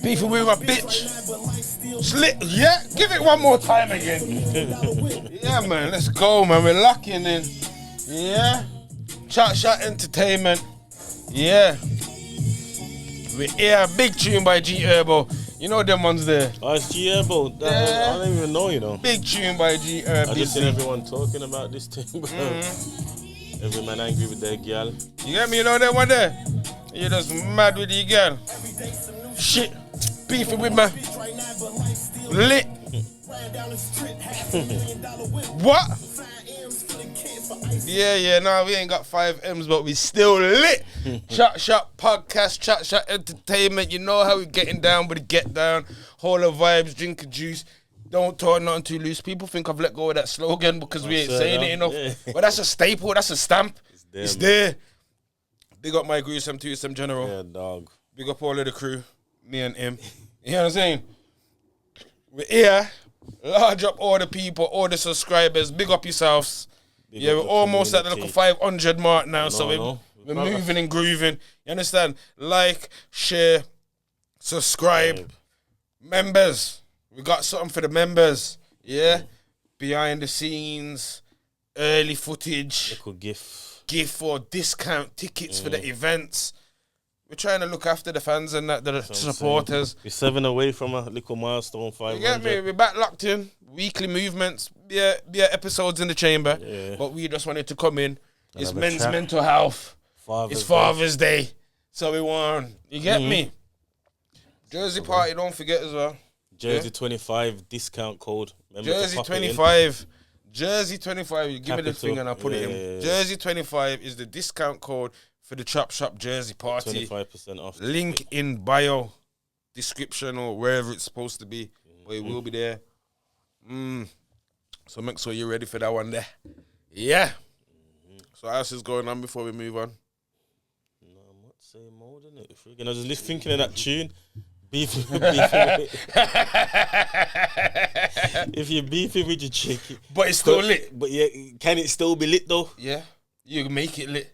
Beefing with my bitch. Slit, yeah? Give it one more time again. Yeah, man, let's go, man. We're locking in. Yeah? ChopShop.Entertainment. Yeah. We're here. Big tune by G Herbo. You know them ones there. Oh, it's G Herbo. Yeah. I don't even know, you know. Big tune by G Herbo. I just seen everyone talking about this thing, bro. Every man angry with their girl. You get me? You know that one there? You're just mad with your girl. Shit. Beefing with my lit. What? Yeah, no, we ain't got 5 M's, but we still lit. Chat Shop Podcast, Chat Shop Entertainment. You know how we getting down with the get down. Whole of vibes, drink a juice. Don't talk nothing too loose. People think I've let go of that slogan because we ain't saying it enough. Yeah. But that's a staple, that's a stamp. It's there. Big up my gruesome twosome general. Yeah, dog. Big up all of the crew, me and him. You know what I'm saying? We're here. Large up all the people, all the subscribers. Big up yourselves. We're almost at the local 500 mark now, so we're moving and grooving. You understand? Like, share, subscribe. Members. We got something for the members. Yeah? Behind the scenes, early footage. Little gift or discount tickets for the events. We're trying to look after the fans and the supporters. We're 7 away from a little milestone, 500. You get me? We're back locked in. Weekly movements. Yeah, episodes in the chamber. Yeah. But we just wanted to come in. It's men's mental health. It's Father's Day. So we want, you get me? Jersey party, don't forget as well. Jersey 25 discount code. Remember Jersey 25. Jersey 25. You give me the thing and I'll put it in. Jersey 25 is the discount code for the Chop Shop Jersey party. 25% off. Link in bio, description or wherever it's supposed to be. But it will be there. So make sure you're ready for that one there. Yeah. So what else is going on before we move on? No, I'm not saying more than it. I was just thinking of that tune. Beefing if you're beefing with your chick. But it's still lit. But yeah, can it still be lit though? Yeah. You can make it lit.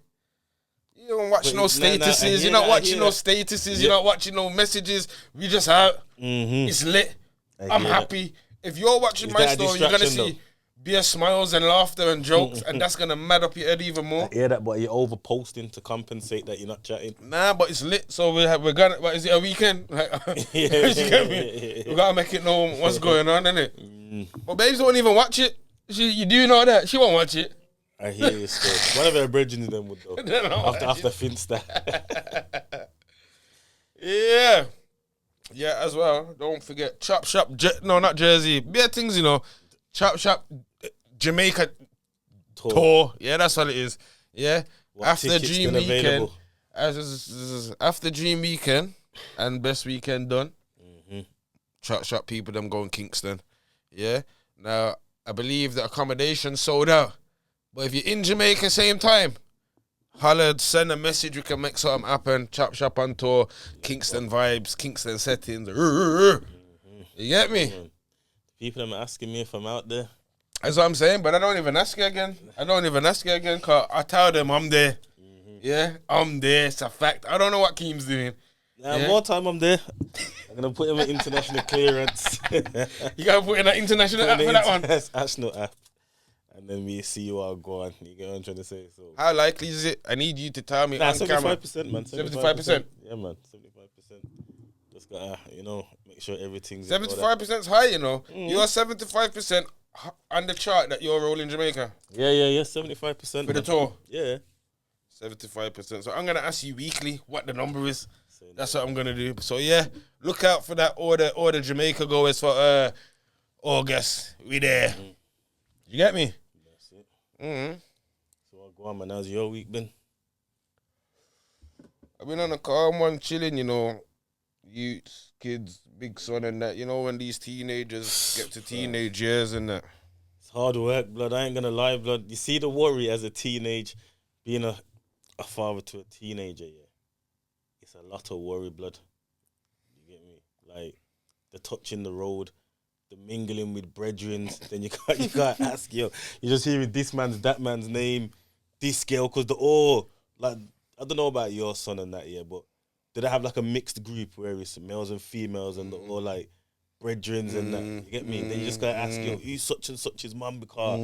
You don't watch no statuses. You're not watching no statuses. You're not watching no messages. We just out. It's lit. I'm happy. If you're watching my story, you're going to see bare smiles and laughter and jokes, and that's going to mad up your head even more. I hear that, but you're over posting to compensate that you're not chatting. Nah, but it's lit. So we're going to, is it a weekend? Like, you get me? We got to make it know what's going on, innit? But babes don't even watch it. You do know that. She won't watch it. I hear you still. One of her brethren in them would though. After Finsta. Yeah. Yeah, as well. Don't forget Chop Shop. No, not Jersey. Bare things, you know. Chop Shop Jamaica Tour. Yeah, that's all it is. Yeah. After Dream Weekend. After Dream Weekend and Best Weekend done. Chop Shop people, them going Kingston. Yeah. Now, I believe the accommodation sold out. But if you're in Jamaica same time, holler, send a message, we can make something happen. Chop Shop on tour, Kingston vibes, Kingston settings. You get me? People are asking me if I'm out there. That's what I'm saying, but I don't even ask you again. Because I tell them I'm there. Yeah, I'm there. It's a fact. I don't know what Keem's doing. More time I'm there. I'm going to put him in international clearance. You got to put in an international app for that one? International app. And then we see you all go on. You get what I'm trying to say? So how likely is it? I need you to tell me on 75%, camera. 75%, man. 75%? Yeah, man. 75%. Just got to, make sure everything's... 75% is high, you know. You're 75% on the chart that you're rolling Jamaica. Yeah. 75%. For the tour? Yeah. 75%. So I'm going to ask you weekly what the number is. That's what I'm going to do. So, yeah, look out for that order Jamaica goers for August. We there. You get me? That's it. So I'll go on, man. How's your week been? I've been on a calm one, chilling, youths, kids, big son and that. You know, when these teenagers get to teenage years and that. It's hard work, blood. I ain't going to lie, blood. You see the worry as a teenage, being a father to a teenager, yeah. It's a lot of worry, blood. You get me? Like, the touching the road, the mingling with brethren, then you can't ask, you just hearing this man's, that man's name, this girl, because I don't know about your son and that, yeah, but did I have like a mixed group where it's males and females and or like bredrins and that? You get me? Then you just gotta ask, yo, who's such and such's mum? Because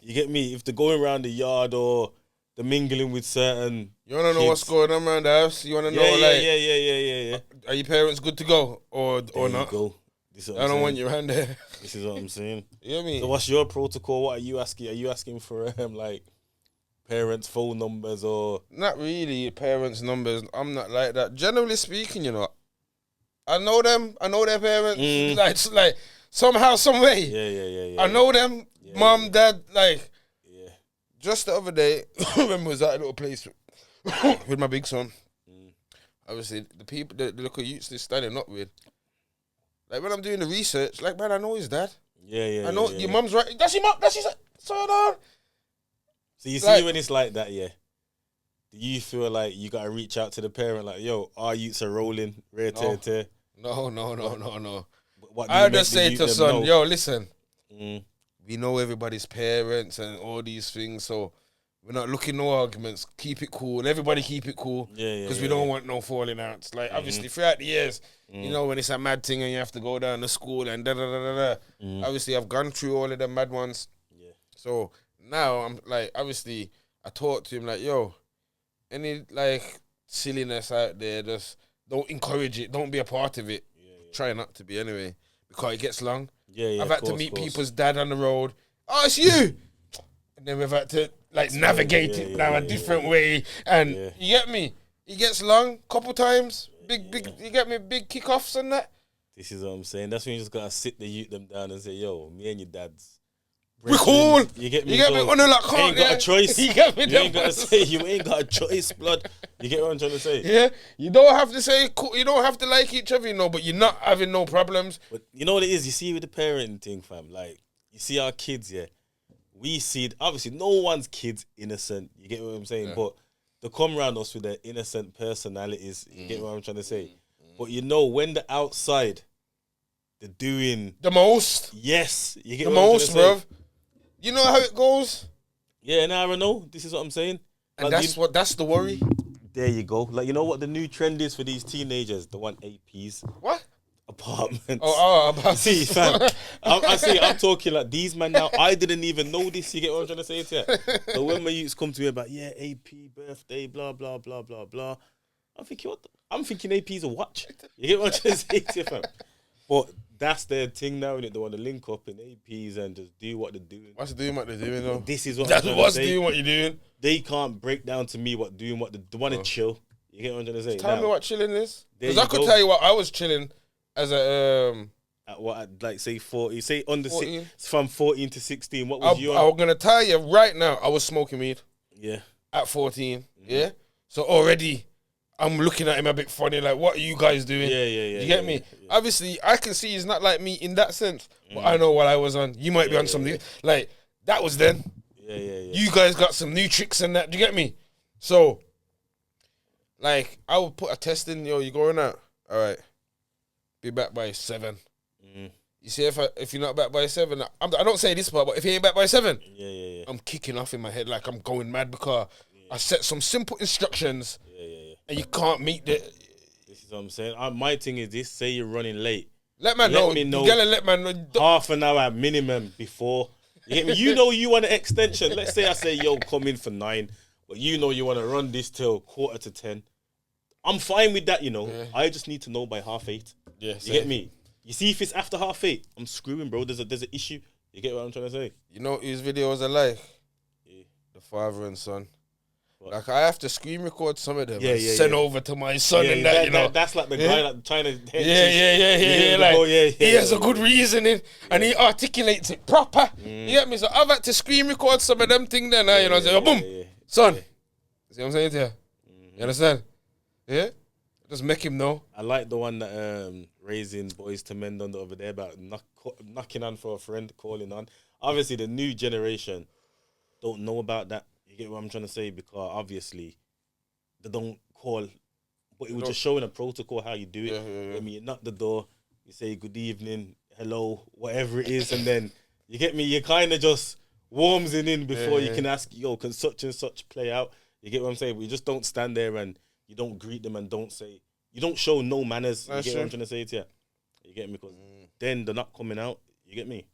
you get me? If they're going around the yard or they're mingling with certain, you wanna know kids. what's going on around the house? You wanna know Yeah. Are your parents good to go or There not? you go. This is what I I'm don't saying. want you around there. This is what I'm saying. You know what I mean? So what's your protocol? What are you asking? Are you asking for like parents' phone numbers or? Not really parents' numbers. I'm not like that. Generally speaking, you know, I know them. I know their parents. Like somehow, some way. Yeah. I know them. Yeah, Mom, dad. Like Yeah. just the other day, when we was at a little place with my big son. Obviously, the people, the local youths they're standing up with. Like when I'm doing the research, like man, I know his dad. Yeah. I know your mum's right. That's your mum. That's his son. So you see Like- when it's like that, yeah. Do you feel like you gotta reach out to the parent, like, yo, our youths are rolling, rare No. tear. No. What do I you make just the say youth to them son, know? yo, listen. Mm. We know everybody's parents and all these things, so we're not looking no arguments. Keep it cool. Everybody keep it cool. Yeah. Because we don't want no falling outs. Like, obviously, throughout the years, you know, when it's a mad thing and you have to go down to school and da-da-da-da-da. Obviously, I've gone through all of the mad ones. Yeah. So, now, I'm like, obviously, I talk to him like, yo, any, like, silliness out there, just don't encourage it. Don't be a part of it. Try not to be, anyway. Because it gets long. Yeah. I've had to meet people's dad on the road. Oh, it's you! And then we've had to, like, navigate it now a different way. And you get me? It gets long, couple times. Big, you get me? Big kickoffs and that. This is what I'm saying. That's when you just gotta sit the youth them down and say, yo, me and your dad's. We're cool. You get me? You get me? So Oh, no, like, you ain't got a choice. You get me? You ain't gotta say, you ain't got a choice, blood. You get what I'm trying to say? Yeah, you don't have to say cool. You don't have to like each other, you know, but you're not having no problems. But you know what it is? You see with the parenting thing, fam. Like, you see our kids, yeah. We see, obviously, no one's kid's innocent. You get what I'm saying? Yeah. But they come around us with their innocent personalities. You get what I'm trying to say? But you know, when they're outside, they're doing The most. yes. You get The what I'm most, trying to say? bruv. You know how it goes? Yeah, now I know. This is what I'm saying. And Like, that's the worry. there you go. Like, you know what the new trend is for these teenagers? They want APs, What? apartments. About See, fam, I'm talking like these man now. I didn't even know this. You get what I'm trying to say to you? So when my youths come to me about, yeah, AP, birthday, blah, blah, blah, blah, blah, I'm thinking, I'm thinking AP's a watch. You get what I'm trying to say to you, fam? But that's their thing now, innit? They want to link up in APs and just do what they're doing. What's doing what they're doing, though? This is what That's I'm trying what's to say. doing what you're doing. They can't break down to me what doing what they want to chill. You get what I'm trying to say? Tell me Now, what chilling is. there Because you I could go. tell you what I was chilling as a at what, at like say 40, say under 14. from 14 to 16. What was your? I'm gonna tell you right now, I was smoking weed Yeah. at 14. Yeah. So already I'm looking at him a bit funny, like, what are you guys doing? Yeah. You get me? Obviously, I can see he's not like me in that sense, but I know what I was on. You might be on something. Like, that was then. Yeah. You guys got some new tricks and that. Do you get me? So, like, I would put a test in, yo, you going out? All right. Be back by 7. You see, if you're not back by 7, I don't say this part, but if he ain't back by 7, Yeah. I'm kicking off in my head like I'm going mad because I set some simple instructions and you can't meet the... This is what I'm saying. My thing is this: say you're running late, Let man Let know. me know. You gotta let man know. half an hour minimum before. You get me? You know you want an extension. Let's say I say, yo, come in for 9, but you know you want to run this till 9:45. I'm fine with that, you know. Yeah. I just need to know by 8:30. Yeah, You get me? You see, if it's after 8:30, I'm screwing, bro. There's an issue. You get what I'm trying to say? You know whose videos I like? Yeah. The father and son. What? Like, I have to screen record some of them Yeah, and yeah, send yeah. over to my son and that, you know. That's like the Yeah. guy like trying to. Yeah. Like, he has a good reasoning and he articulates it proper. You get me? So I've had to screen record some of them things then, you know, say, oh, boom, son. See what I'm saying to you? You understand? Yeah? Just make him know. I like the one that raising boys to men done over there about knocking on for a friend, calling on. Obviously, the new generation don't know about that. You get what I'm trying to say? Because obviously, they don't call, but it was just showing a protocol how you do it. Yeah. I mean, you knock the door, you say good evening, hello, whatever it is, and then you get me. You kind of just warms it in before you can ask, yo, can such and such play out? You get what I'm saying? But you just don't stand there and you don't greet them and don't say you don't show no manners. That's you get what I'm true. trying to say to you? You get me? Because then they're not coming out. You get me?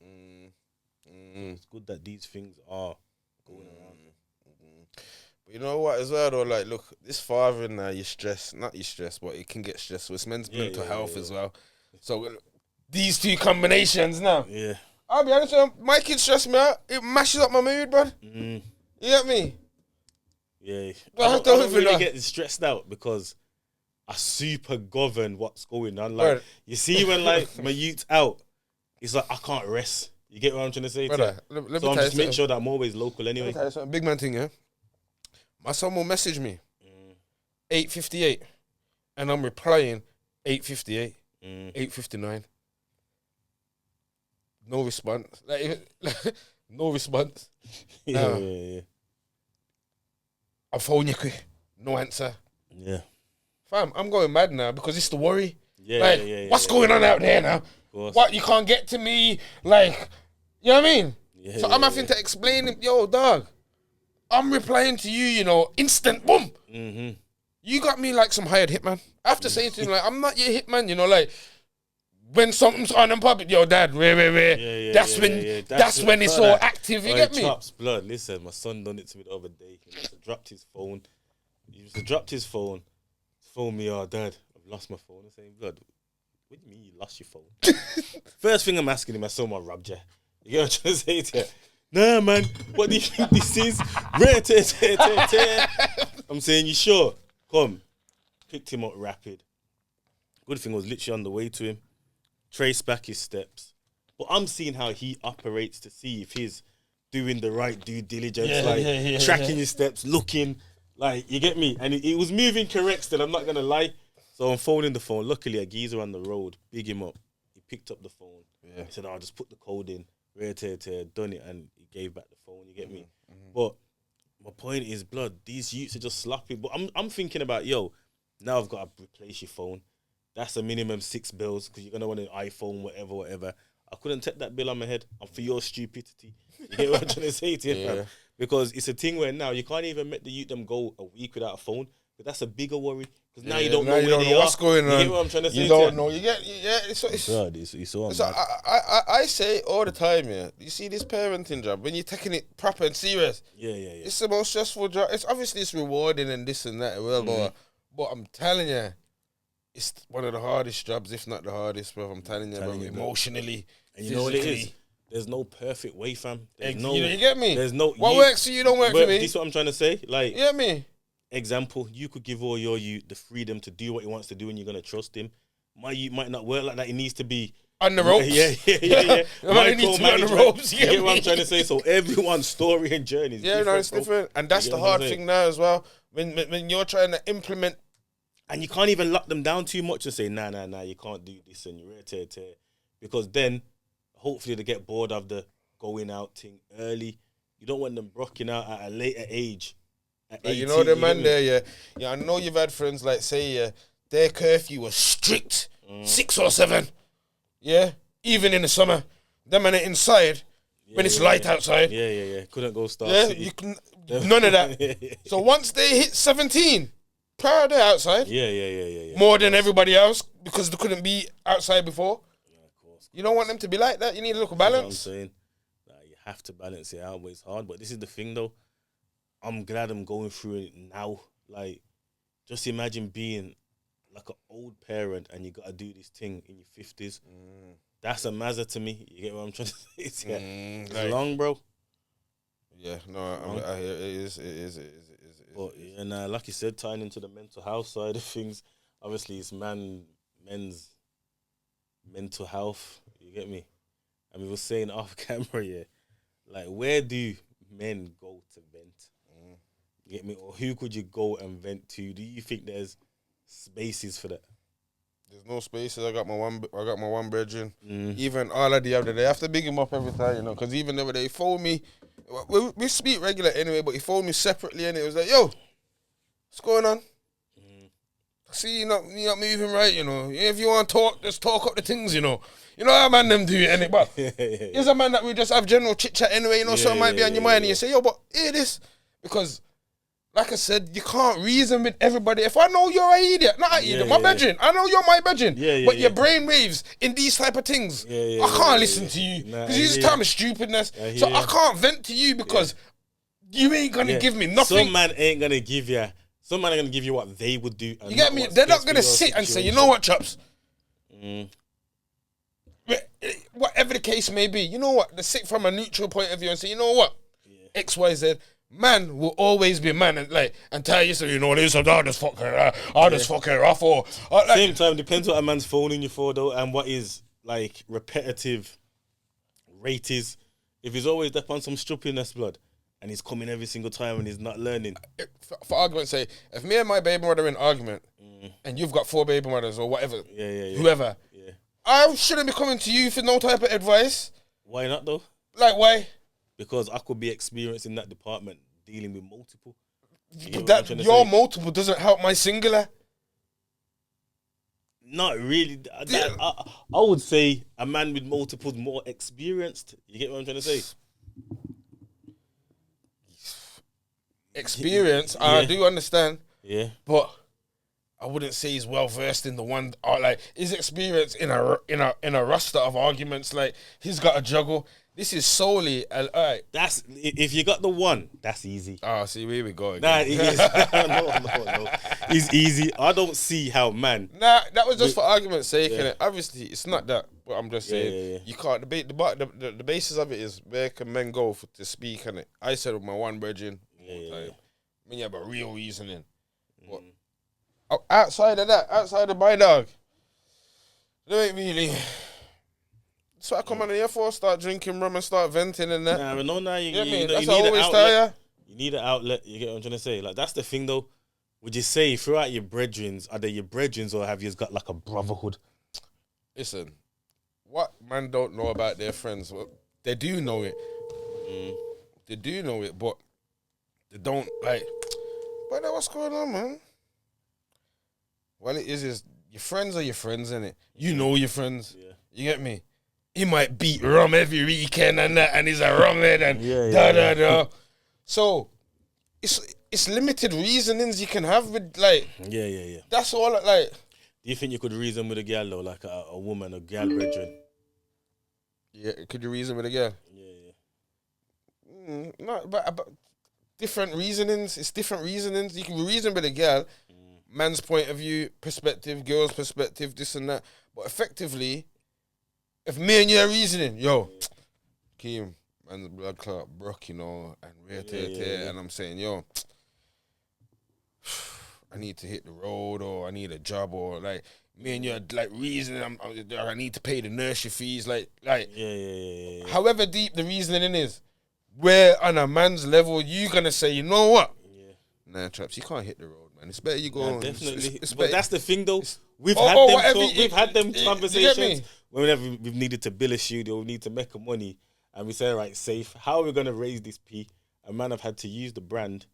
It's good that these things are going around. But you know what as well though, like look, this fathering now, you stress, not you stress, but it can get stressful. It's men's mental health as well. So these two combinations now. Yeah. I'll be honest with you, my kids stress me out. It mashes up my mood, bro. You get me? Yeah. I I don't really know. get stressed out because I super govern what's going on. Like, you see when like my youth's out, it's like I can't rest. You get what I'm trying to say? Brother, let me So tell I'm you just making something. sure that I'm always local Let me anyway. tell you something. Big man thing, yeah? My son will message me 8:58 and I'm replying 8:58, 8:59. No response. Like, no response. Yeah. I phone you quick. No answer. Yeah. Fam, I'm going mad now because it's the worry. Yeah, Like, what's going on out there now? What, you can't get to me? Like, you know what I mean? So I'm having to explain him, yo, dog, I'm replying to you, you know, instant, boom. You got me like some hired hitman. I have to say to him, like, I'm not your hitman, you know, like, when something's on and popping, yo, dad, where? That's when it's all active, you get me? Chops, blood, listen, my son done it to me the other day. He must have dropped his phone. Phone me, oh, dad, I've lost my phone. I'm saying, blood, what do you mean you lost your phone? First thing I'm asking him, I saw my robbed you. You get what I'm trying to say to you? Nah, man, what do you think this is? I'm saying, you sure? Come. Picked him up rapid. Good thing I was literally on the way to him. Trace back his steps. But I'm seeing how he operates to see if he's doing the right due diligence, tracking his steps, looking, like, you get me? And it was moving correct still, I'm not going to lie. So I'm phoning the phone. Luckily, a geezer on the road, big him up. He picked up the phone. He said, I'll just put the code in. Done it, and he gave back the phone, you get me? But my point is, blood, these youths are just sloppy. But I'm thinking about, yo, now I've got to replace your phone. That's a minimum 6 bills because you're going to want an iPhone, whatever. I couldn't take that bill on my head. I'm for your stupidity. You get what I'm trying to say to you, fam? Because it's a thing where now you can't even make the youth them go a week without a phone. But that's a bigger worry. Because now you don't know where they are. What's going on. You get what I'm trying to say? You don't know. You get, it's God, I say all the time, yeah. You see this parenting job, when you're taking it proper and serious, it's the most stressful job. It's obviously it's rewarding and this and that as well, but I'm telling you, it's one of the hardest jobs, if not the hardest, bro. I'm telling you, bro, emotionally. And you know what it is? There's no perfect way, fam. You get me? There's no. What works for you don't work for me. This is what I'm trying to say. Like, you get me? Example, you could give all your youth the freedom to do what he wants to do and you're going to trust him. My youth might not work like that. It needs to be on the ropes. Yeah. On the ropes. You get what I'm trying to say? So everyone's story and journey is different. No, it's different. And that's the hard thing now as well. When you're trying to implement. And you can't even lock them down too much and say, nah, you can't do this and you're because then hopefully they get bored of the going out thing early. You don't want them rocking out at a later age. You know the man there, I know you've had friends like say, their curfew was strict, 6 or 7, even in the summer. Them man are inside when it's light outside. Couldn't go start. You can none of that. So once they hit 17, proud they're outside. More than everybody else because they couldn't be outside before. Of course. You don't want them to be like that. You need a little balance. That's what I'm saying. You have to balance it out, but it's hard. But this is the thing, though. I'm glad I'm going through it now. Like, just imagine being like an old parent and you got to do this thing in your 50s. That's a mazza to me. You get what I'm trying to say? It's long, bro. Yeah, no, it is. But like you said, tying into the mental health side of things, obviously it's men's mental health. You get me? And we were saying off camera, like, where do men go to vent? You get me? Or who could you go and vent to? Do you think there's spaces for that? There's no spaces. I got my one bredrin. Even all the other day, I have to big him up every time, because even the other day he phoned me. We speak regular anyway, but he phoned me separately and it was like, yo, what's going on? I see you're not moving right, If you want to talk, just talk up the things, You know how man them do it, innit? But here's a man that we just have general chit chat anyway, something might be on your mind and you say, yo, but hear this. Because Like I said, you can't reason with everybody. If I know you're an idiot, not an idiot, my brethren, I know you're my brethren. But your brain waves in these type of things, I can't listen to you because you just tell me stupidness. So I can't vent to you because you ain't gonna give me nothing. Some man ain't gonna give you. Some man are gonna give you what they would do. And you get me? They're not gonna sit and say, you know what, Chops? Whatever the case may be, you know what? They sit from a neutral point of view and say, you know what? X, Y, Z. Man will always be man and tell you, so you know this, I'll just fuck her, I'll just fuck her off. Or same time, depends what a man's phoning you for though, and what is like repetitive rate is. If he's always up on some stupidness, blood, and he's coming every single time and he's not learning. For argument's sake, if me and my baby mother are in argument, and you've got 4 baby mothers or whatever, whoever, I shouldn't be coming to you for no type of advice. Why not though? Like why? Because I could be experienced in that department, dealing with multiple. That your multiple doesn't help my singular. Not really. I would say a man with multiples more experienced. You get what I'm trying to say? Experience, I do understand. Yeah, but I wouldn't say he's well versed in the one. Like his experience in a roster of arguments. Like he's got to juggle. This is solely alright. That's if you got the one, that's easy. Oh, see, here we go again. Nah, it is. No. It's easy. I don't see how, man. Nah, that was just for argument's sake, innit? Obviously, it's not that. But I'm just saying, you can't debate. The basis of it is where can men go to speak, innit? I said with my one brethren, I mean, you have a real reasoning. But outside of that, outside of my dog, there ain't really. So I come on here for, start drinking rum and start venting and that. Nah, you need an outlet. You need an outlet. You get what I'm trying to say? Like, that's the thing, though. Would you say throughout your brethrens, are they your brethrens or have you got like a brotherhood? Listen, what man don't know about their friends? Well, they do know it. They do know it, but they don't like. But what's going on, man? Well, it is your friends are your friends, innit? You know your friends. Yeah. You get me? He might beat rum every weekend and that, and he's a rumhead and da. So it's limited reasonings you can have with like. Yeah. That's all. Like, do you think you could reason with a girl though, like a woman, a girl brethren? Yeah, could you reason with a girl? Yeah. No, but different reasonings. It's different reasonings. You can reason with a girl, man's point of view, perspective, girl's perspective, this and that. But effectively, if me and you are reasoning, yo, Keem, man's blood clot broke, you know, and and I'm saying, yo, I need to hit the road or I need a job or like me and you are like reasoning. I need to pay the nursery fees, like. Yeah. However deep the reasoning is, where on a man's level you gonna say, you know what? Yeah. Nah, Traps, you can't hit the road, man. It's better you go on. Definitely. It's but that's the thing, though. We've had them conversations whenever we've needed to build a studio, we need to make money, and we say, right, safe. How are we gonna raise this P? A man have had to use the brand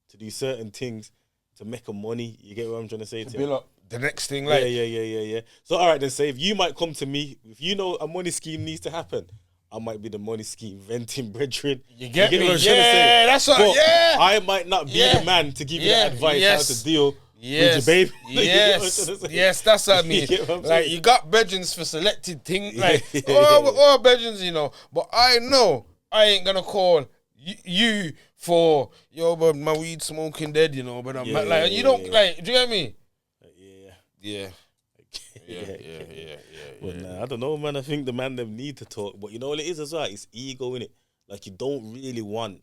to do certain things to make a money. You get what I'm trying to say? To build up the next thing, like yeah. So all right, then, safe. You might come to me if you know a money scheme needs to happen. I might be the money scheme venting brethren. You get me? What I'm trying to say? That's what. But I might not be the man to give you the advice how to deal with your baby. Yes, that's what I mean. Like you got brethrens for selected things, like all brethrens, you know. But I know I ain't gonna call you for but my weed smoking dead, you know. But I'm like you don't like. Do you get me? Yeah. Well, nah, I don't know, man. I think the man them need to talk, but you know what it is as well? It's ego, innit? Like you don't really want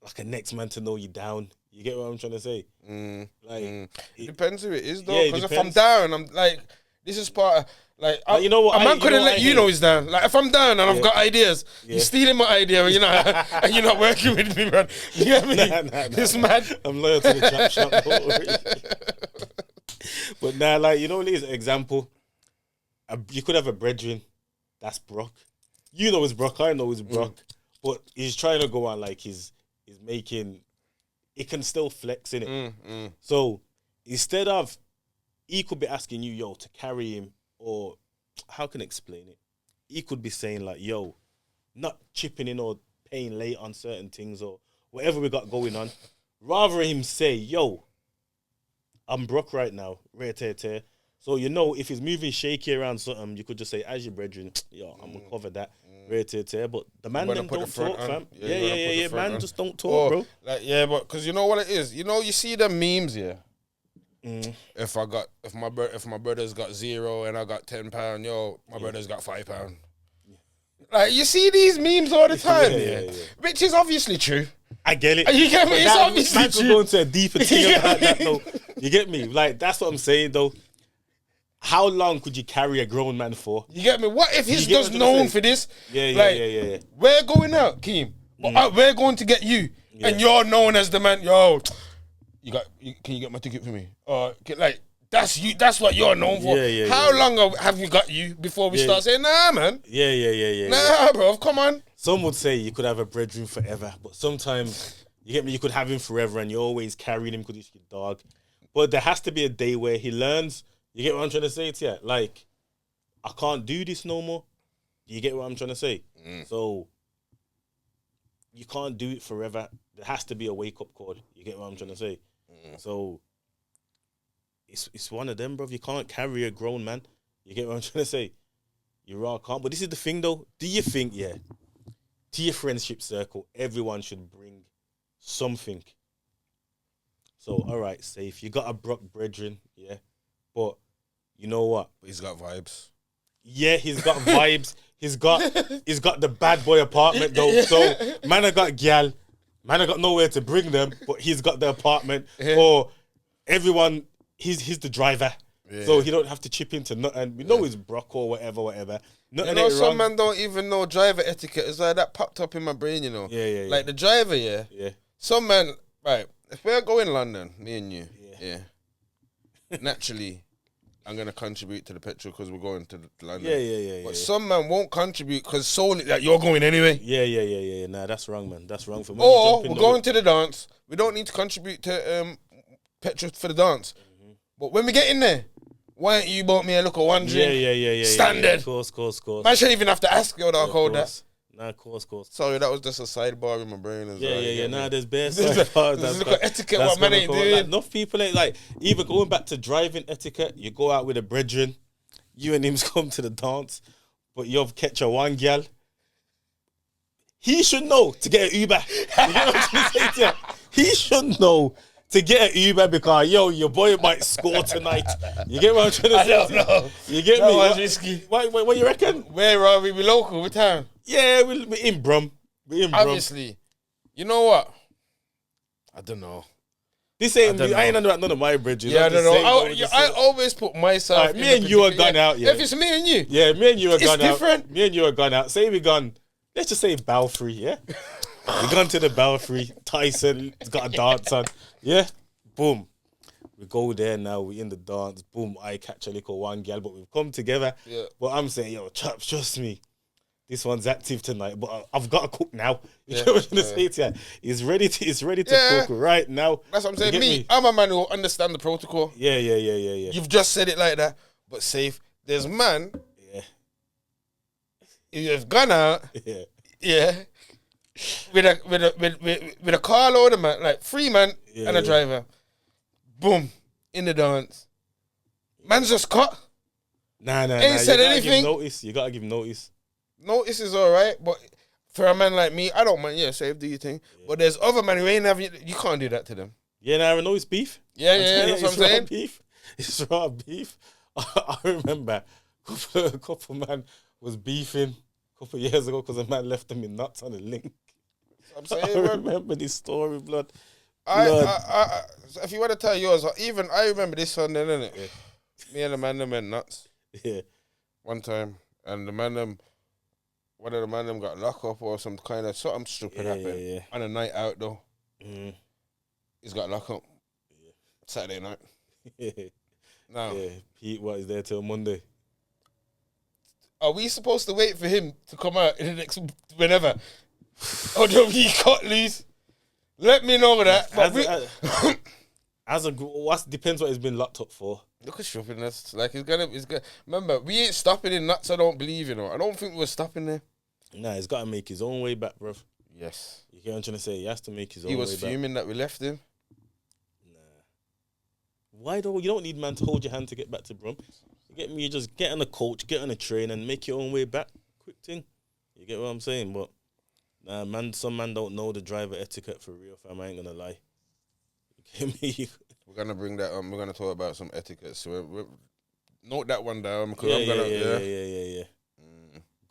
like a next man to know you down. You get what I'm trying to say? It depends who it is, though. Because if I'm down, I'm like, this is part of like you know what? A man couldn't let you know he's down. Like if I'm down and I've got ideas, you're stealing my idea, you know, and you're not working with me, man. You get me? It's mad. I'm loyal to the chop shop. Don't worry. But now, like, you know what it is? Example, you could have a brethren that's Brock. You know it's Brock, I know it's Brock. But he's trying to go on like he's making, it can still flex in it. So instead of, he could be asking you, yo, to carry him, or how can I explain it? He could be saying like, yo, not chipping in or paying late on certain things or whatever we got going on. Rather him say, yo, I'm broke right now. Rare. So, you know, if he's moving shaky around something, you could just say, as your brethren, yo, I'm going to cover that. Rare. But the man them don't talk, fam. Yeah. Man just don't talk, bro. Like, yeah, but because you know what it is? You know, you see the memes, yeah? If my brother's got $0 and I got £10, yo, my brother's got £5. Like, you see these memes all the time, yeah. Which is obviously true. I get it. You get me? It's obviously true. true. Go into a deeper thing about that, though. You get me? Like, that's what I'm saying, though. How long could you carry a grown man for? You get me? What if he's just known for this? Yeah. We're going out, Keem. We're going to get you, and you're known as the man. Yo, can you get my ticket for me? Like, that's you. That's what you're known for. How long have you got you before we start saying, nah, man? Yeah. Nah, bro, come on. Some would say you could have a brethren forever, but sometimes, you get me, you could have him forever and you're always carrying him because he's your dog. But there has to be a day where he learns. You get what I'm trying to say to you? Like, I can't do this no more. You get what I'm trying to say? So, you can't do it forever. There has to be a wake-up call. You get what I'm trying to say? So, it's one of them, bro. You can't carry a grown man. You get what I'm trying to say? You raw can't. But this is the thing, though. Do you think, to your friendship circle, everyone should bring something? So, all right, safe. You got a brethren, but you know what? He's got vibes. Yeah, he's got vibes. He's got the bad boy apartment, though. So, man, I got gal. Man, I got nowhere to bring them, but he's got the apartment. Or everyone, he's the driver. So he don't have to chip into nothing. We know he's broke or whatever. Nothing, you know, some man don't even know driver etiquette. It's like that popped up in my brain, you know. Yeah. Like the driver, Some man, right, if we're going London, me and you, naturally, I'm going to contribute to the petrol because we're going to London. Yeah. But some man won't contribute because solely that you're going anyway. Yeah. Nah, that's wrong, man. That's wrong for me. Or we're going to the dance. We don't need to contribute to petrol for the dance. But when we get in there, why ain't you bought me a look of one drink? Yeah. Standard. Of course. Man shouldn't even have to ask you, I'll call that. Nah, of course. Sorry, that was just a sidebar in my brain. Yeah. Nah, there's bare sidebars. There's a etiquette what man ain't doing. Like, enough people ain't like, even going back to driving etiquette, you go out with a brethren, you and him's come to the dance, but you've catch a one gal. He should know to get an Uber. You know what I'm trying to say to you? He should know to get an Uber because, yo, your boy might score tonight. You get what I'm trying to say? I don't know. You get that me? That was risky. What you reckon? Where are we? We local? What town? Yeah, we're in Brum. Obviously. You know what? I don't know. This ain't me. I ain't under none of my bridges. Yeah, I don't know. I always put myself. Right, me and you are gone out. Yeah. If it's me and you. Yeah, me and you are gone out. It's different. Me and you are gone out. Say we gone. Let's just say Belfry. Yeah. We gone to the Belfry. Tyson's got a dance on. Yeah. Boom. We go there now. We in the dance. Boom. I catch a little one girl, but we've come together. Yeah. But I'm saying, yo, Chops, trust me. This one's active tonight, but I've got to cook now. You know what I'm trying to say to you? He's ready to cook right now. That's what I'm saying. I'm a man who understand the protocol. Yeah. You've just said it like that, but safe. There's man. Yeah. You've gone out. Yeah. With a car load of man, like 3 man and a driver. Boom. In the dance. Man's just cut. Nah. Ain't said anything. You gotta give notice. Notice is alright, but for a man like me, I don't mind. Yeah, safe, do your thing. Yeah. But there's other men who ain't having. You can't do that to them. Yeah, I know it's beef. Yeah, that's what I'm saying. Beef. It's raw beef. I remember a couple man was beefing a couple years ago because a man left them in nuts on a link. I'm saying, I remember this story, blood. I if you want to tell yours, even I remember this Sunday, innit? Yeah. Me and the man them went nuts. Yeah. One time, and the man them. One of the man them got locked up or some kind of something stupid happened. Yeah. On a night out though. He's got locked up. Yeah. Saturday night. Now. Yeah. Pete, what is there till Monday? Are we supposed to wait for him to come out in the next whenever? Or do we cut loose? Let me know that. What depends what he's been locked up for. Look at stupidness. Like he's gonna. Remember, we ain't stopping in nuts. I don't believe, you know. I don't think we're stopping there. Nah, he's got to make his own way back, bruv. Yes. You get what I'm trying to say? He has to make his own way back. He was fuming that we left him. Why though? You don't need man to hold your hand to get back to Brum. You get me? You just get on a coach, get on a train, and make your own way back. Quick thing. You get what I'm saying? But nah, man, some man don't know the driver etiquette for real, fam. I ain't gonna lie. You get me? We're gonna bring that. We're gonna talk about some etiquette. So note that one down. Because Yeah, I'm gonna. Yeah.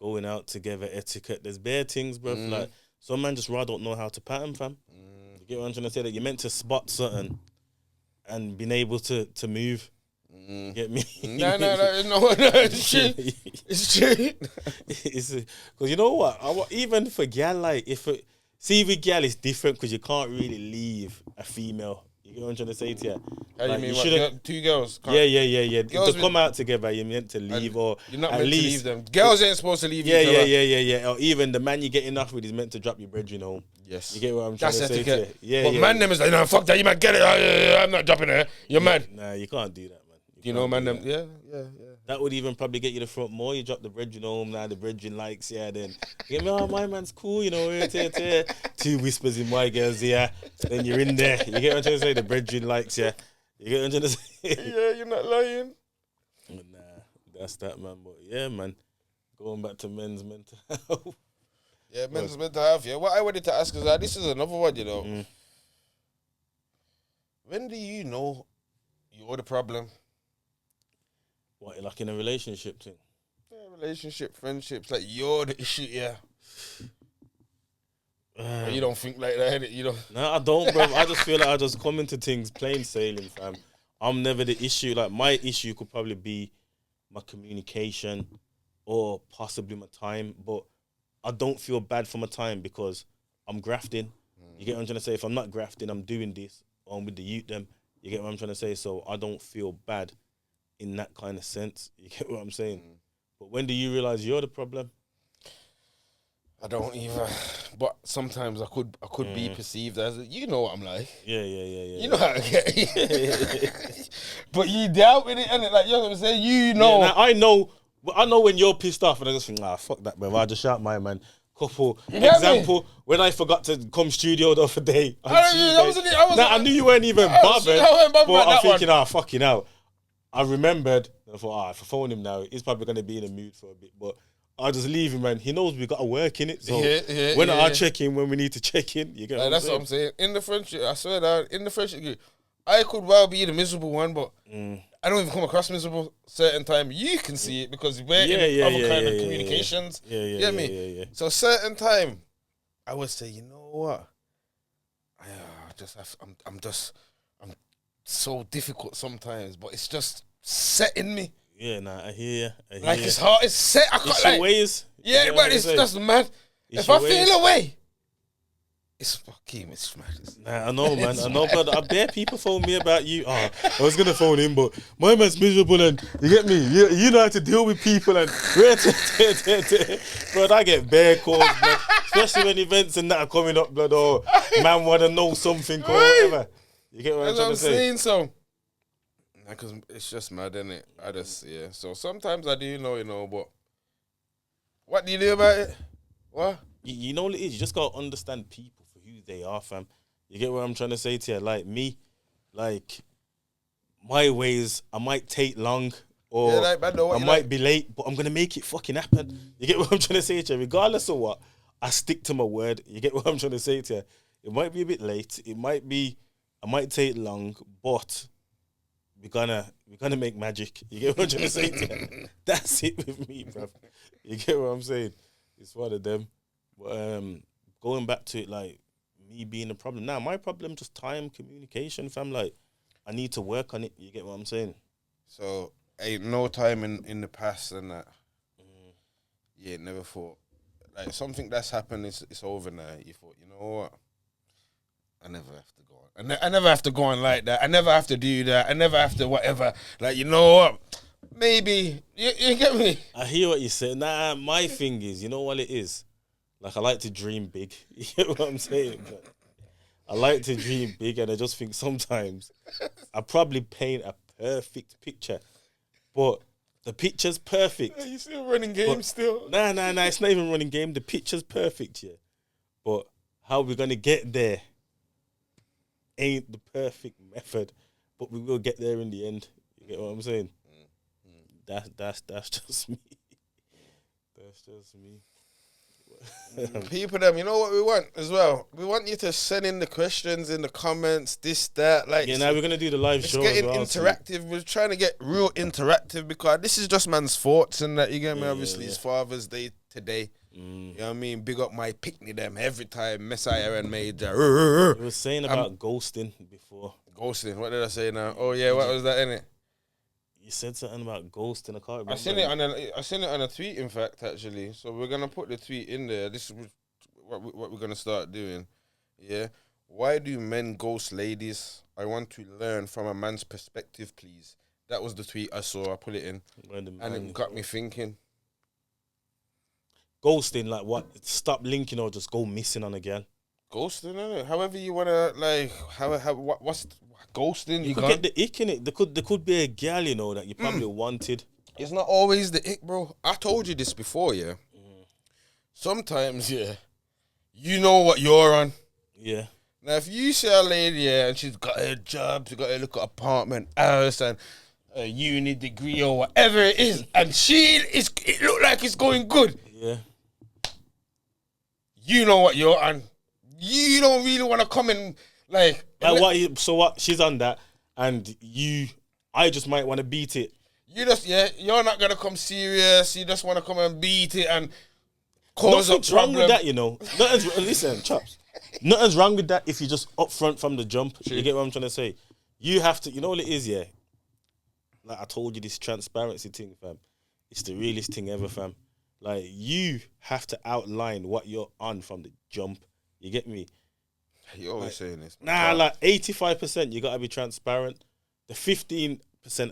Going out together, etiquette. There's bare things, bro. Like some man just rather don't know how to pattern, fam. You get what I'm trying to say? That you're meant to spot something and being able to move. You get me? No, it's true. It's true. Because you know what? Even for gal, like see with gal, it's different because you can't really leave a female. You get what I'm trying to say to you? How like, you mean? What, two girls? Yeah. Girls to come out together, you're meant to leave, or you're not at meant least, to leave them. Girls ain't supposed to leave. Yeah. Or even the man you get enough with is meant to drop your brethren home. Yes, you get what I'm trying That's to etiquette. say to you. But man, them is like, no, fuck that. You might get it. I'm not dropping her. You're mad. Nah, you can't do that, man. You know, man, them. Yeah. That would even probably get you the front more. You drop the brethren home, now the brethren likes, then you get me, oh, my man's cool, you know, two whispers in my girl's ear, then you're in there. You get what I'm trying to say? The brethren likes, You get what I'm trying to say? Yeah, you're not lying. Nah, that's that, man. But yeah, man, going back to men's mental health. Yeah, men's mental health, yeah. What I wanted to ask is that this is another one, you know. When do you know you're the problem? What, like in a relationship thing? Yeah, relationship, friendships, like you're the issue, yeah. You don't think like that, innit? You don't. No, I don't, bro. I just feel like I just come into things plain sailing, fam. I'm never the issue. Like, my issue could probably be my communication or possibly my time, but I don't feel bad for my time because I'm grafting. You get what I'm trying to say? If I'm not grafting, I'm doing this, or I'm with the youth them. You get what I'm trying to say? So I don't feel bad in that kind of sense. You get what I'm saying? But when do you realize you're the problem? I don't either. But sometimes I could be perceived as, you know what I'm like. Yeah. You know how I get. But you doubt with it, and like, you know what I'm saying? You know. Yeah, I know when you're pissed off, and I just think, fuck that, bro. I just shout my man. Couple example, when I forgot to come studio the other day. I knew you weren't even bothered. But I'm thinking, fucking hell. I remembered, and I thought, if I phone him now, he's probably going to be in a mood for a bit. But I'll just leave him, man. He knows we got to work in it. So when I check in, when we need to check in, you get what I'm saying? That's what I'm saying. In the friendship, I swear that, in the friendship group, I could well be the miserable one, but I don't even come across miserable certain time. You can see it because we're in other kind of communications. You get me? Yeah. So certain time, I would say, you know what? I'm so difficult sometimes, but it's just set in me. Yeah, I hear you. Like, it's hard. It's set. I can't, it's like, your ways. Yeah, but it's just mad. If I feel away, it's fucking, it's mad. Nah, I know, man. I know, but I bet people phone me about you. I was going to phone him, but my man's miserable, and you get me? You know how to deal with people, and but I get bare calls, man. Especially when events and that are coming up, blood, or man want to know something or whatever. You get what I'm trying to say? Saying, so. Because it's just mad, isn't it? So sometimes I do know, but what do you do about it? What? You know what it is? You just got to understand people for who they are, fam. You get what I'm trying to say to you? Like me, like my ways, I might take long or I might be late, but I'm going to make it fucking happen. You get what I'm trying to say to you? Regardless of what, I stick to my word. You get what I'm trying to say to you? It might be a bit late. I might take long, but we're gonna make magic. You get what I'm trying to say to you? That's it with me, bruv. You get what I'm saying? It's one of them. But going back to it, like me being the problem. Now, my problem just time, communication, fam. Like, I need to work on it. You get what I'm saying? So, ain't no time in the past and that. Yeah, never thought. Like, something that's happened, it's over now. You thought, you know what? I never have to go on. I never have to go on like that. I never have to do that. I never have to whatever. Like, you know what? Maybe. You get me? I hear what you say. Nah, my thing is, you know what it is? Like, I like to dream big. You get what I'm saying? But I like to dream big, and I just think sometimes I probably paint a perfect picture. But the picture's perfect. Are you still running games still? Nah, it's not even running game. The picture's perfect, yeah. But how we're going to get there ain't the perfect method. but we will get there in the end. You get what I'm saying? That's just me. That's just me. People, them, you know what we want as well? We want you to send in the questions in the comments, this, that. Like, Yeah, now we're gonna do the live show. It's getting as well, interactive. We're trying to get real interactive because this is just man's thoughts and that. You get me? Obviously, it's Father's Day today. You know what I mean? Big up my pickney them every time. Messiah and Major. We were saying about ghosting before. Ghosting. What did I say now? Oh yeah, what was that in it? You said something about ghosting. I can't remember. I seen it on a tweet. In fact, actually, so we're gonna put the tweet in there. This is what we're gonna start doing. Yeah. Why do men ghost ladies? I want to learn from a man's perspective, please. That was the tweet I saw. I put it in, and it got me thinking. Ghosting, like what? Stop linking or just go missing on a girl. Ghosting, innit? However you wanna like. What's ghosting? You could get the ick in it. There could be a girl, you know, that you probably wanted. It's not always the ick, bro. I told you this before, yeah. Sometimes, yeah, you know what you're on. Yeah. Now, if you see a lady, yeah, and she's got her job, she's got her little apartment, house, and a uni degree or whatever it is, and it look like it's going good. Yeah. You know what you're on. You don't really want to come in like what? She's on that, and I just might want to beat it. You're not gonna come serious. You just want to come and beat it and cause Nothing's a problem. wrong with that, you know. Listen, chops. Nothing's wrong with that if you just upfront from the jump. True. You get what I'm trying to say? You have to. You know what it is, yeah. Like I told you, this transparency thing, fam. It's the realest thing ever, fam. Like you have to outline what you're on from the jump. You get me? You're always saying this. Nah, like 85%, you gotta be transparent. The 15%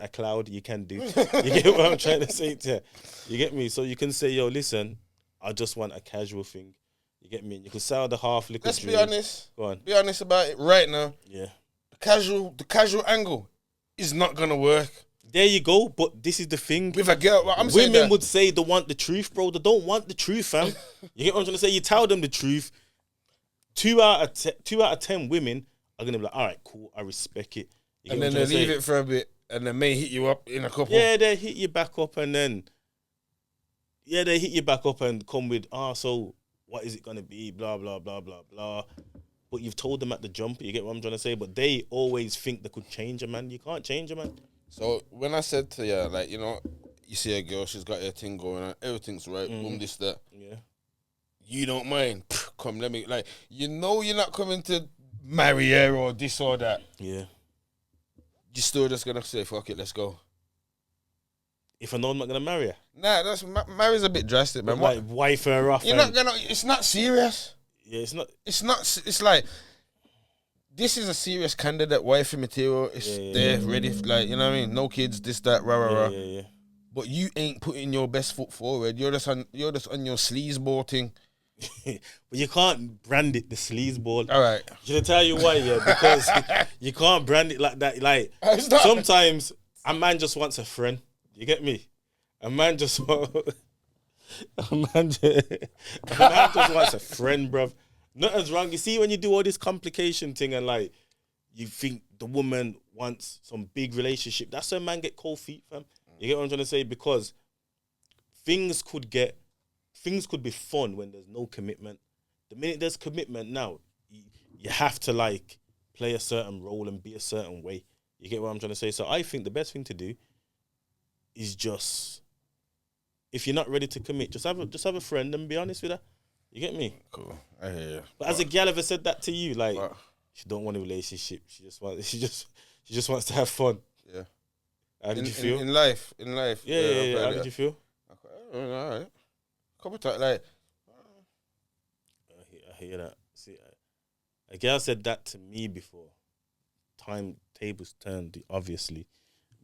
a cloud you can do. You get what I'm trying to say to you? You get me? So you can say, yo, listen, I just want a casual thing. You get me? You can sell the half liquid. Let's drink. be honest. Go on. Be honest about it right now. Yeah. The casual angle is not gonna work. There you go. But this is the thing. With a girl, women would say they want the truth, bro. They don't want the truth, fam. You get what I'm trying to say? You tell them the truth. 2 out of 10 women are gonna be like, all right, cool, I respect it. And then they leave it for a bit, and they may hit you up in a couple. Yeah, they hit you back up, and then they hit you back up and come with, so what is it gonna be? Blah blah blah blah blah. But you've told them at the jump. You get what I'm trying to say? But they always think they could change a man. You can't change a man. So when I said to you, like, you know, you see a girl, she's got her thing going on, everything's right, boom, this, that. Yeah. You don't mind. Come, let me, like, you know you're not coming to marry her or this or that. Yeah. You're still just going to say, fuck it, let's go. If I know I'm not going to marry her? Nah, marry's a bit drastic, man. Like, wife her off. You're not going to, it's not serious. Yeah, it's not. It's like, this is a serious candidate, wifey material. It's there, ready, like, you know what I mean? No kids, this, that, rah. Yeah. But you ain't putting your best foot forward. You're just on your sleazeball thing. But you can't brand it the sleazeball. All right. Should I tell you why? Yeah, because you can't brand it like that. Like sometimes a man just wants a friend. You get me? A man just wants a friend, bruv. Nothing's wrong. You see, when you do all this complication thing and like you think the woman wants some big relationship, that's when man get cold feet, fam. You get what I'm trying to say? Because things could be fun when there's no commitment. The minute there's commitment now, you have to like play a certain role and be a certain way. You get what I'm trying to say? So I think the best thing to do is just, if you're not ready to commit, just have a friend and be honest with her. You get me? Cool. I hear you. But has a gal ever said that to you? Like, she don't want a relationship. She just wants to have fun. Yeah. How did you feel? In life. Yeah. How did you feel? All right. Couple times, like. I hear that. See, a girl said that to me before. Tables turned, obviously.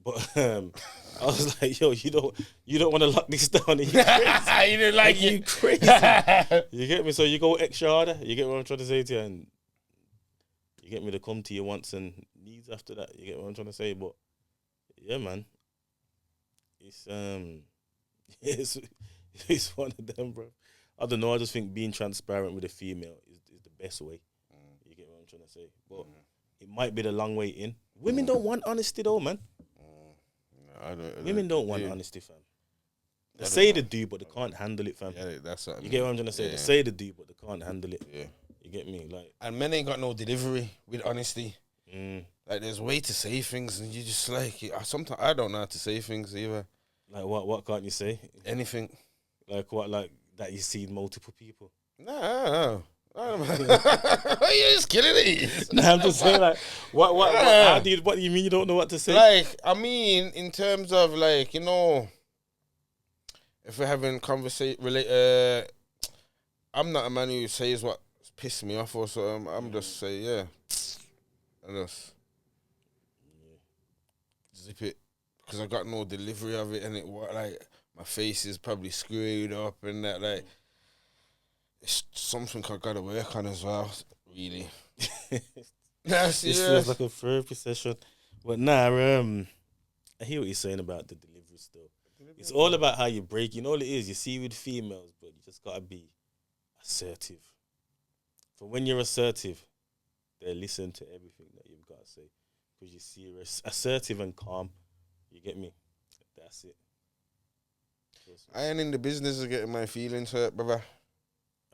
But I was like, yo, you don't want to lock this down. You crazy. You didn't like you crazy. You get me? So you go extra harder. You get what I'm trying to say to you, and you get me to come to your wants and needs after that. You get what I'm trying to say? But yeah, man, it's one of them, bro. I don't know. I just think being transparent with a female is the best way. You get what I'm trying to say? But it might be the long way in. Women don't want honesty though, man. Women don't want honesty, fam. They say they do, but they can't handle it, fam. Yeah, that's what I mean. You get what I'm trying to say? Yeah. They say they do, but they can't handle it. Yeah. You get me? Like, and men ain't got no delivery with honesty. Like, there's way to say things, and you just like, sometimes I don't know how to say things either. Like what can't you say? Anything. Like what? Like that you see multiple people. No. You're just killing it. No, I'm just saying, like, what do you mean you don't know what to say? Like, I mean, in terms of, like, you know, if we're having conversation, I'm not a man who says what pisses me off or something. I'm just say, yeah. And just zip it. Because I got no delivery of it, and like, my face is probably screwed up and that, like, it's something I gotta work on as well, really. This feels like a therapy session. But nah, I hear what you're saying about the delivery stuff. It's all about how you break. You know what it is? You see with females, but you just gotta be assertive. For when you're assertive, they listen to everything that you've got to say. Because you see you're assertive and calm. You get me? That's it. I ain't in the business of getting my feelings hurt, brother.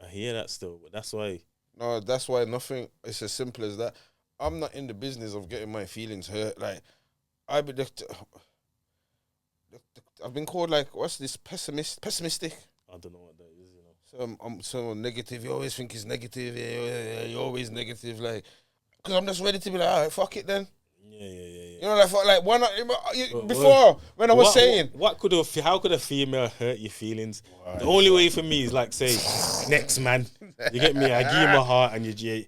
I hear that still, but that's why. No, that's why nothing. It's as simple as that. I'm not in the business of getting my feelings hurt. Like, I've been called, like, what's this, pessimistic? I don't know what that is, you know. I'm so negative. You always think it's negative. Yeah, you're always negative. Like, because I'm just ready to be like, all right, fuck it then. Yeah. You know, like why not? Before, when I was saying, how could a female hurt your feelings? Right. The only way for me is like, say, next man. You get me? I give you my heart, and you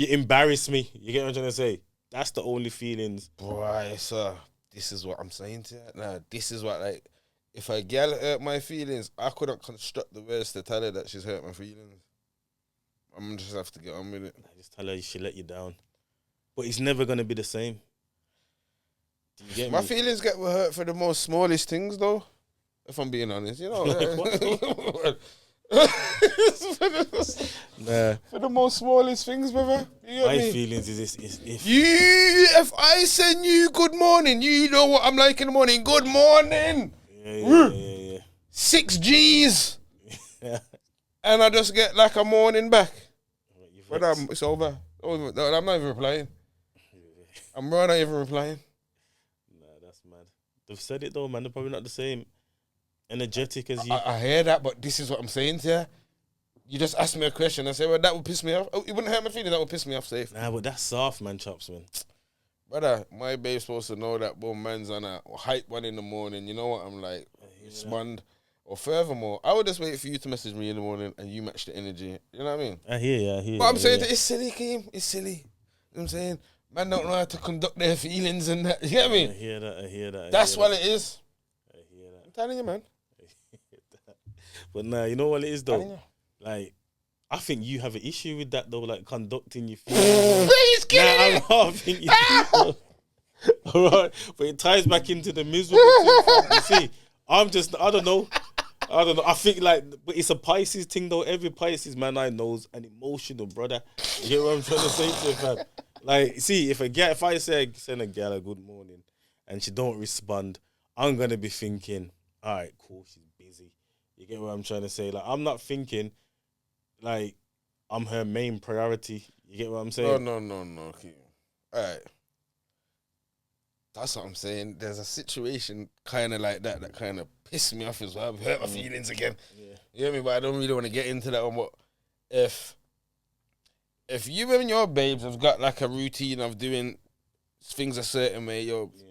embarrass me. You get what I'm trying to say? That's the only feelings. Right, so this is what I'm saying to you. Now, this is what, like, if a girl hurt my feelings, I couldn't construct the words to tell her that she's hurt my feelings. I'm just have to get on with it. Just tell her she let you down. But it's never going to be the same. Do you get my me? feelings get hurt for the most smallest things, though. If I'm being honest, you know. For the most smallest things, brother. My feelings is this: if I send you good morning, you know what I'm like in the morning. Good morning. Yeah. 6 G's. And I just get like a morning back. But it's over. I'm not even replying. I'm not even replying. Nah, that's mad. They've said it though, man. They're probably not the same energetic as you. I hear that, but this is what I'm saying to you. You just asked me a question. I say, well, that would piss me off. Oh, it wouldn't hurt my feelings. That would piss me off safe. Nah, but that's soft, man, Chops, man. Brother, my babe's supposed to know that, boom, man's on a hype one in the morning. You know what I'm like? Respond. That. Or furthermore, I would just wait for you to message me in the morning and you match the energy. You know what I mean? I hear you. But I'm saying it's silly, Keem. It's silly. You know what I'm saying? Man don't know how to conduct their feelings and that. You get me? I hear that. That's what it is. I hear that. I'm telling you, man. But nah, you know what it is, though? Like, I think you have an issue with that, though, like, conducting your feelings. He's kidding it. I think you do. All right? But it ties back into the miserable thing. You see, I don't know. I think, like, but it's a Pisces thing, though. Every Pisces man I know is an emotional brother. You get what I'm trying to say to you, fam? Like, see, if I send a girl a good morning and she don't respond, I'm going to be thinking, all right, cool, she's busy. You get what I'm trying to say? Like, I'm not thinking, like, I'm her main priority. You get what I'm saying? No. Okay. All right. That's what I'm saying. There's a situation kind of like that kind of pissed me off as well. Hurt my feelings again. Yeah. You hear me? But I don't really want to get into that one. But if you and your babes have got like a routine of doing things a certain way,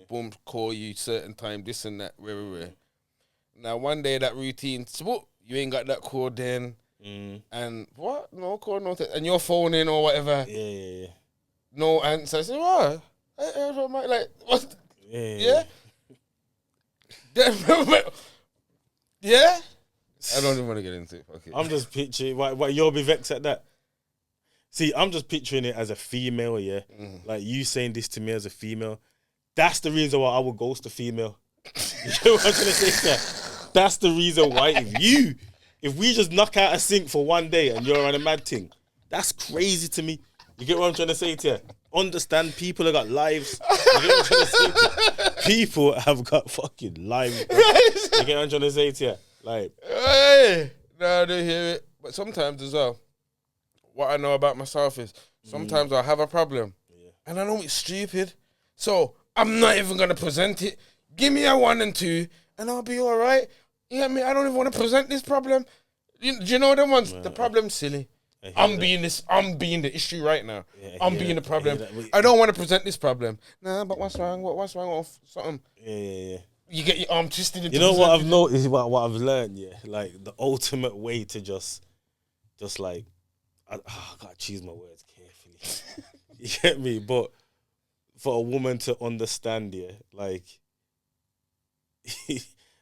boom, call you certain time, this and that, where. Now, one day that routine, you ain't got that call then. And what? No call, no text. And you're phoning or whatever. Yeah. No answer. I say, what? Like, what? Yeah? Yeah? I don't even want to get into it. Okay. I'm just picturing, why you'll be vexed at that? See, I'm just picturing it as a female, yeah? Like, you saying this to me as a female. That's the reason why I would ghost a female. You know what I'm trying to say? That's the reason why. If we just knock out a sink for one day and you're on a mad thing, that's crazy to me. You get what I'm trying to say to you? understand people have got lives. You get what I'm trying to say to you? People have got fucking lives, bro. You get what I'm trying to say to you? Like, hey, no, I do hear it. But sometimes as well, what I know about myself is sometimes I have a problem and I know it's stupid. So I'm not even going to present it. Give me a 1 and 2 and I'll be all right. You get me? I don't even want to present this problem. Do you know the ones? The problem's silly. I'm being the issue right now. Yeah, I'm being the problem. I I don't want to present this problem. Nah, but what's wrong? What's wrong with something? Yeah. You get your arm twisted into You know what I've noticed, what I've learned, like the ultimate way to just like, I gotta choose my words carefully. You get me? But for a woman to understand, like,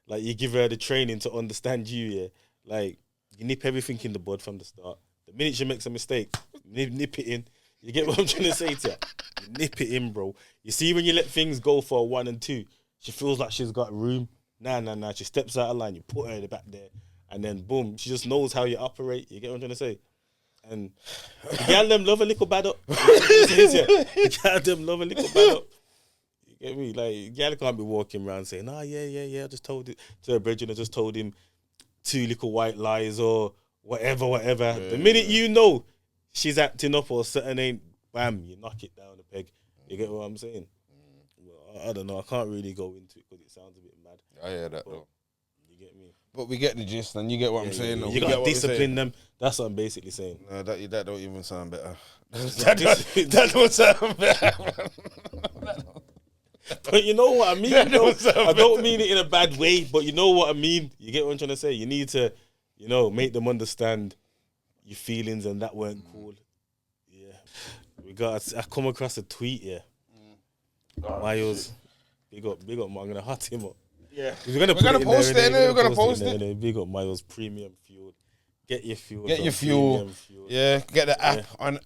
like you give her the training to understand you, like you nip everything in the bud from the start. The minute she makes a mistake, nip it in. You get what I'm trying to say to you? You nip it in, bro. You see when you let things go for a 1 and 2, she feels like she's got room. Nah. She steps out of line, you put her in the back there, and then boom, she just knows how you operate. You get what I'm trying to say? And the girl them love a little bad up. The girl them love a little bad up. You get me? Like, girl can't be walking around saying, yeah, I just told it to her brethren, I just told him 2 little white lies or whatever. The minute you know she's acting up or something ain't, bam, you knock it down a peg. You get what I'm saying? Well, I don't know. I can't really go into it because it sounds a bit mad. I hear that, though. You get me? But we get the gist, and you get what I'm saying. You got to discipline them. That's what I'm basically saying. No, that don't even sound better. that don't sound better. But you know what I mean? I don't mean it in a bad way, but you know what I mean? You get what I'm trying to say? You need to, make them understand your feelings, and that weren't cool. Yeah. I come across a tweet, Miles, big up, I'm going to hot him up. Yeah. We're going to post it. We're going to post it. Big up Miles Premium Fuel. Get your fuel. Yeah, get the app on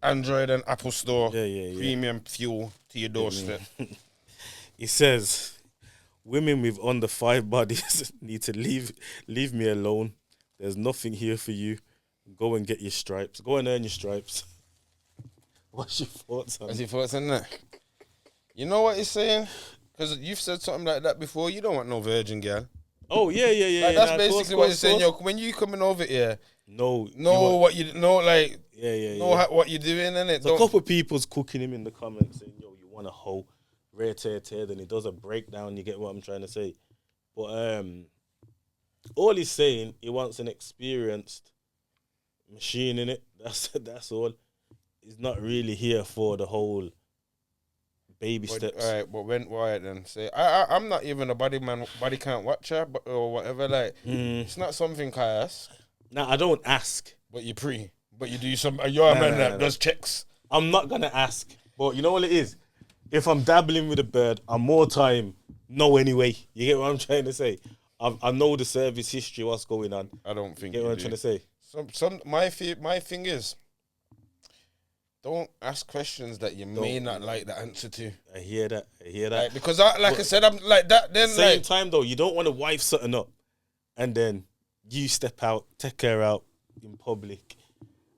Android and Apple Store. Yeah. Premium fuel to your doorstep. He says, women with under 5 bodies need to leave me alone. There's nothing here for you. Go and get your stripes. Go and earn your stripes. What's your thoughts on that? You know what he's saying? Because you've said something like that before. You don't want no virgin girl. Oh, yeah. Like, that's basically what he's saying. Yo, when you coming over here, know what you're doing, innit? So a couple of people's cooking him in the comments saying, yo, you want a hoe, rare tear, then he does a breakdown. You get what I'm trying to say? But all he's saying, he wants an experienced machine in it. That's all. He's not really here for the whole baby steps. All right, but why then? Say I'm not even a body count watcher, or whatever. Like, it's not something I ask. Nah, I don't ask. But you do some. You're a man that does checks. I'm not gonna ask, but you know what it is. If I'm dabbling with a bird, I'm more time know anyway. You get what I'm trying to say? I know the service history, what's going on. I don't think you get what I'm trying to say. My thing is, don't ask questions that you may not like the answer to. I hear that. Like, because I said, I'm like that. Then same time though, you don't want to wife something up, and then you step out, take her out in public,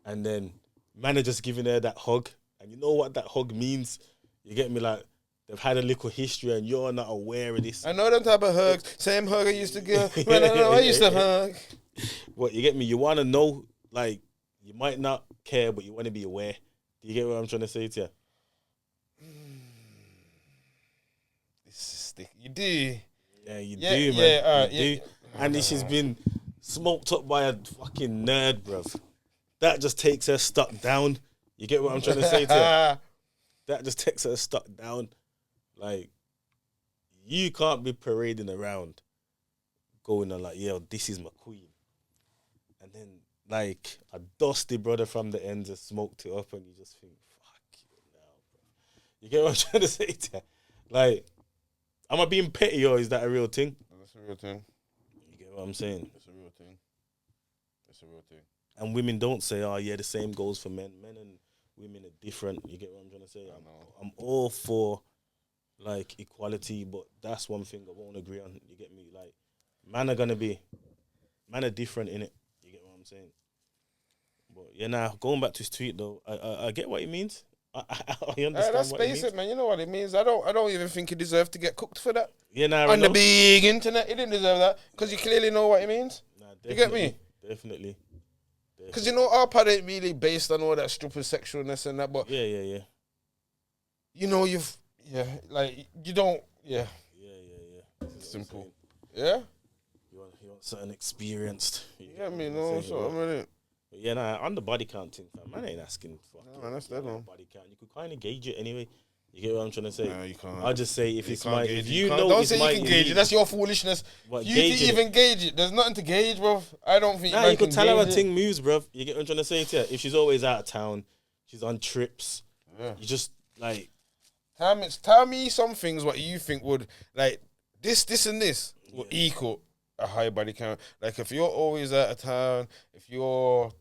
and then man are just giving her that hug, and you know what that hug means. You get me? Like, they've had a little history, and you're not aware of this. I know them type of hugs. Same hug I used to give. I used to hug. What, you get me? You want to know, like, you might not care, but you want to be aware. Do you get what I'm trying to say to you? You do. Yeah, you do, man. You do. And this has been smoked up by a fucking nerd, bruv. That just takes her stock down. You get what I'm trying to say to you? That just takes her stock down. Like, you can't be parading around going on like, yo, this is my queen. And then, like, a dusty brother from the ends has smoked it up and you just think, fuck you now, bro. You get what I'm trying to say to you? Like, am I being petty or is that a real thing? That's a real thing. You get what I'm saying? It's a real thing. And women don't say, oh, yeah, the same goes for men. Men and women are different. You get what I'm trying to say? I'm all for, like, equality, but that's one thing I won't agree on. You get me? Like, man are different in it. You get what I'm saying? But yeah, now going back to his tweet though, I get what he means. I understand That's what he means. basic, man. You know what it means. I don't even think he deserved to get cooked for that. Yeah, nah, On the big internet, he didn't deserve that because you clearly know what it means. Nah, you get me? Definitely. Because you know our pod ain't really based on all that stupid sexualness and that, but Yeah. you know like you don't. Yeah. Simple. Yeah. You want something experienced. You get me? No, so I mean. Yeah, nah, on the body count thing, fam, man ain't asking for that's that one. body count. You could kind of gauge it anyway. You get what I'm trying to say? Nah, you can't. I'll just say if it's my, if you can't. know, Don't it's say you can gauge it. That's your foolishness. What, you can even gauge it. There's nothing to gauge, bro. I don't think. Nah, you could tell her her thing moves, bro. You get what I'm trying to say to her? If she's always out of town, she's on trips. Yeah. You just like tell me some things what you think would like this and this will equal a high body count. Like if you're always out of town, if you're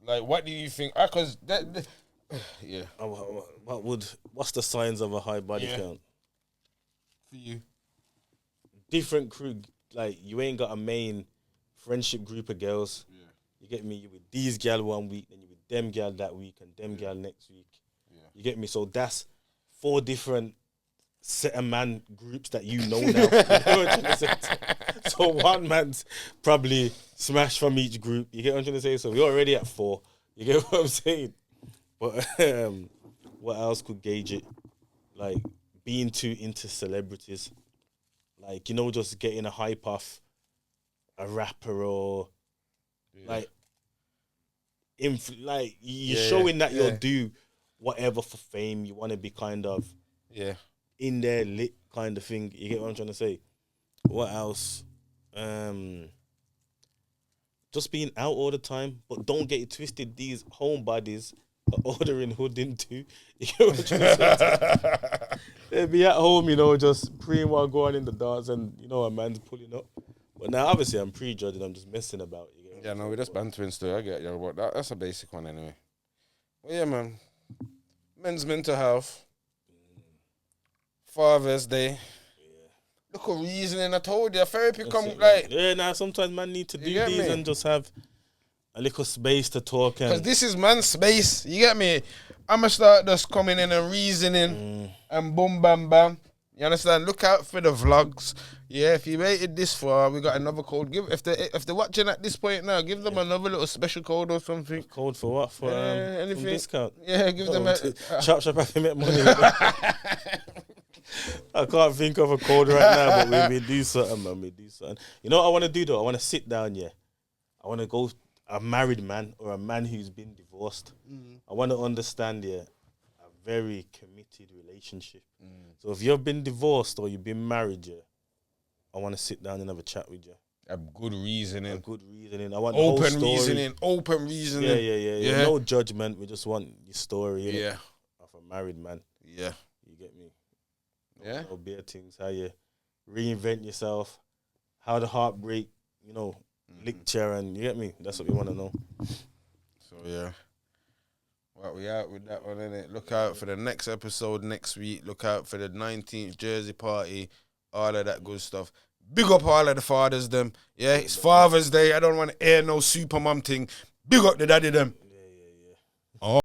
like, what do you think? Because yeah. What's the signs of a high body count? For you. Different crew, like you ain't got a main friendship group of girls. Yeah. You get me? You with these gal 1 week, then you with them gal that week, and them gal next week. Yeah. You get me? So that's 4 different set of man groups that you know now. You know what I'm trying to say? So one man's probably smashed from each group. You get what I'm trying to say? So we're already at 4. You get what I'm saying? But what else could gauge it? Like being too into celebrities. Like, you know, just getting a hype off a rapper or like you're showing that you'll do whatever for fame. You want to be kind of in there lit kind of thing. You get what I'm trying to say? What else? Just being out all the time, but don't get it twisted. These homebodies are ordering hood into. You get what I'm trying to say? They be at home, you know, just praying while going in the dance, and you know a man's pulling up. But now, obviously, I'm prejudging. I'm just messing about. You get yeah, no, we're just bantering still. I get you, but that's a basic one anyway. Well, yeah, man. Men's mental health. Father's Day. Look at reasoning. I told you, therapy come like. Yeah, now sometimes man need to do these and just have a little space to talk. Because this is man's space. You get me? I'ma start just coming in and reasoning and boom, bam, bam. You understand? Look out for the vlogs. Yeah, if you waited this far, we got another code. If they're watching at this point now, give them another little special code or something. Code for what? For anything? Discount? Yeah, give them a Shop have to make money. I can't think of a code right now, but we do something, man. We do something. You know what I want to do though? I want to sit down, I want to go a married man or a man who's been divorced. I want to understand, a very committed relationship. So if you've been divorced or you've been married, I want to sit down and have a chat with you. A good reasoning. I want open reasoning. Open reasoning. Yeah. No judgment. We just want your story. Of a married man. Yeah. You get me? Yeah. No bare things. How you reinvent yourself. How the heartbreak, lecture, and you get me? That's what we want to know. So yeah. Well, we out with that one, innit? Look out for the next episode next week. Look out for the 19th Jersey party. All of that good stuff. Big up all of the fathers, them. Yeah, it's Father's Day. I don't want to air no super mum thing. Big up the daddy, them. Yeah. Oh.